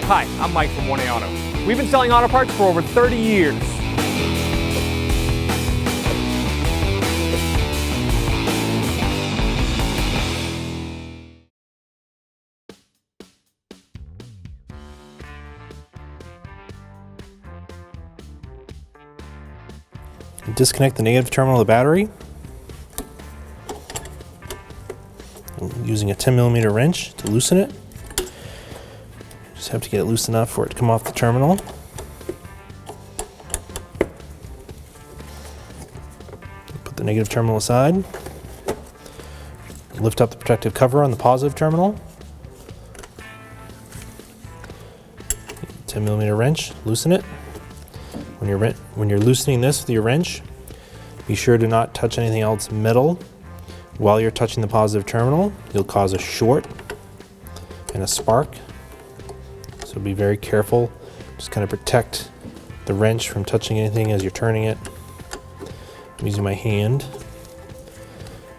Hi, I'm Mike from 1A Auto. We've been selling auto parts for over 30 years. Disconnect the negative terminal of the battery using a 10mm wrench to loosen it. Just have to get it loose enough for it to come off the terminal. Put the negative terminal aside. Lift up the protective cover on the positive terminal. 10mm wrench, loosen it. When you're loosening this with your wrench, be sure to not touch anything else metal while you're touching the positive terminal. You'll cause a short and a spark. So be very careful. Just kind of protect the wrench from touching anything as you're turning it. I'm using my hand.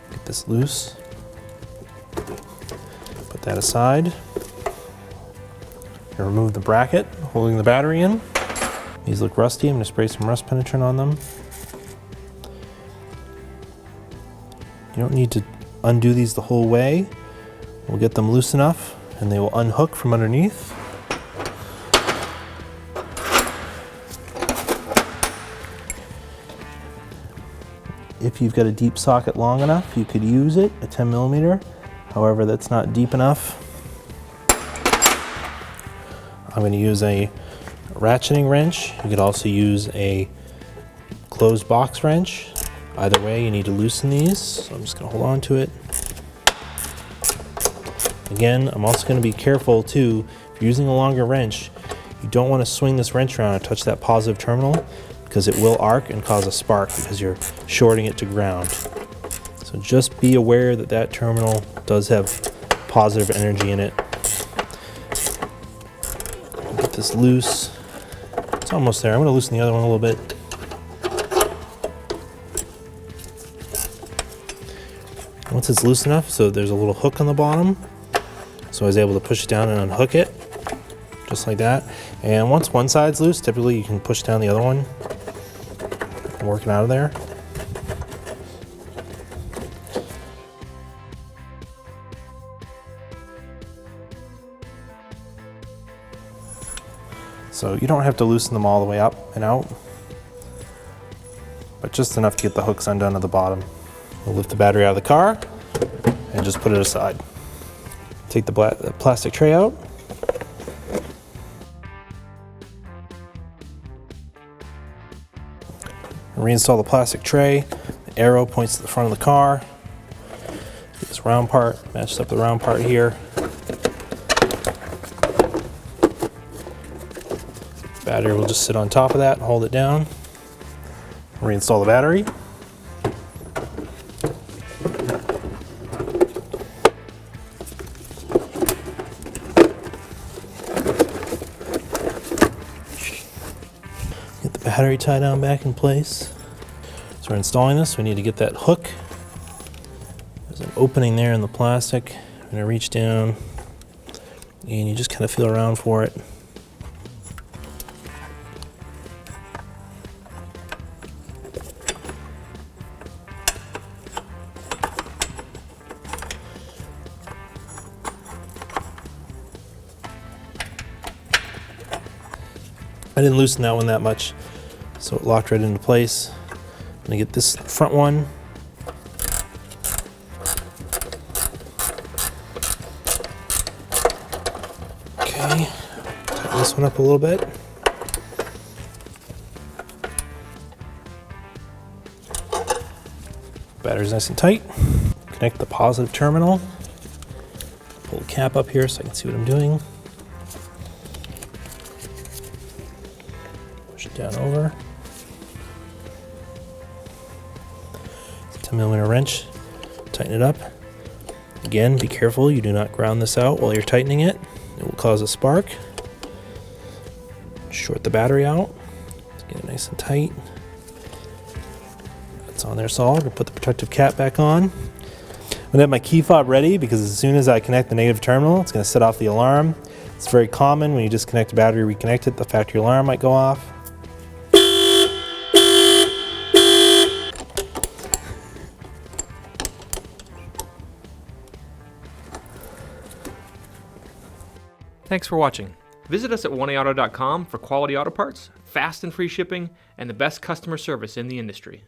Get this loose. Put that aside. And remove the bracket holding the battery in. These look rusty. I'm going to spray some rust penetrant on them. You don't need to undo these the whole way. We'll get them loose enough and they will unhook from underneath. If you've got a deep socket long enough, you could use it, a 10mm. However, that's not deep enough. I'm going to use a ratcheting wrench. You could also use a closed box wrench. Either way, you need to loosen these. So I'm just going to hold on to it. Again, I'm also going to be careful too. If you're using a longer wrench, you don't want to swing this wrench around and touch that positive terminal because it will arc and cause a spark because you're shorting it to ground. So just be aware that that terminal does have positive energy in it. Get this loose. It's almost there. I'm going to loosen the other one a little bit. Once it's loose enough, so there's a little hook on the bottom, so I was able to push it down and unhook it, just like that. And once one side's loose, typically you can push down the other one and work it out of there. So you don't have to loosen them all the way up and out, but just enough to get the hooks undone at the bottom. We'll lift the battery out of the car and just put it aside. Take the plastic tray out. Reinstall the plastic tray. The arrow points to the front of the car. Get this round part, matches up the round part here. Battery will just sit on top of that and hold it down. Reinstall the battery. Get the battery tie down back in place. So we're installing this, we need to get that hook. There's an opening there in the plastic. I'm going to reach down and you just kind of feel around for it. I didn't loosen that one that much, so it locked right into place. I'm gonna get this front one. Okay, tighten this one up a little bit. Battery's nice and tight. Connect the positive terminal. Pull the cap up here so I can see what I'm doing. Down over. It's a 10mm wrench. Tighten it up. Again, be careful you do not ground this out while you're tightening it. It will cause a spark. Short the battery out. Get it nice and tight. That's on there solid. We'll put the protective cap back on. I'm gonna have my key fob ready because as soon as I connect the negative terminal, it's gonna set off the alarm. It's very common when you disconnect a battery, reconnect it, the factory alarm might go off. Thanks for watching. Visit us at 1AAuto.com for quality auto parts, fast and free shipping, and the best customer service in the industry.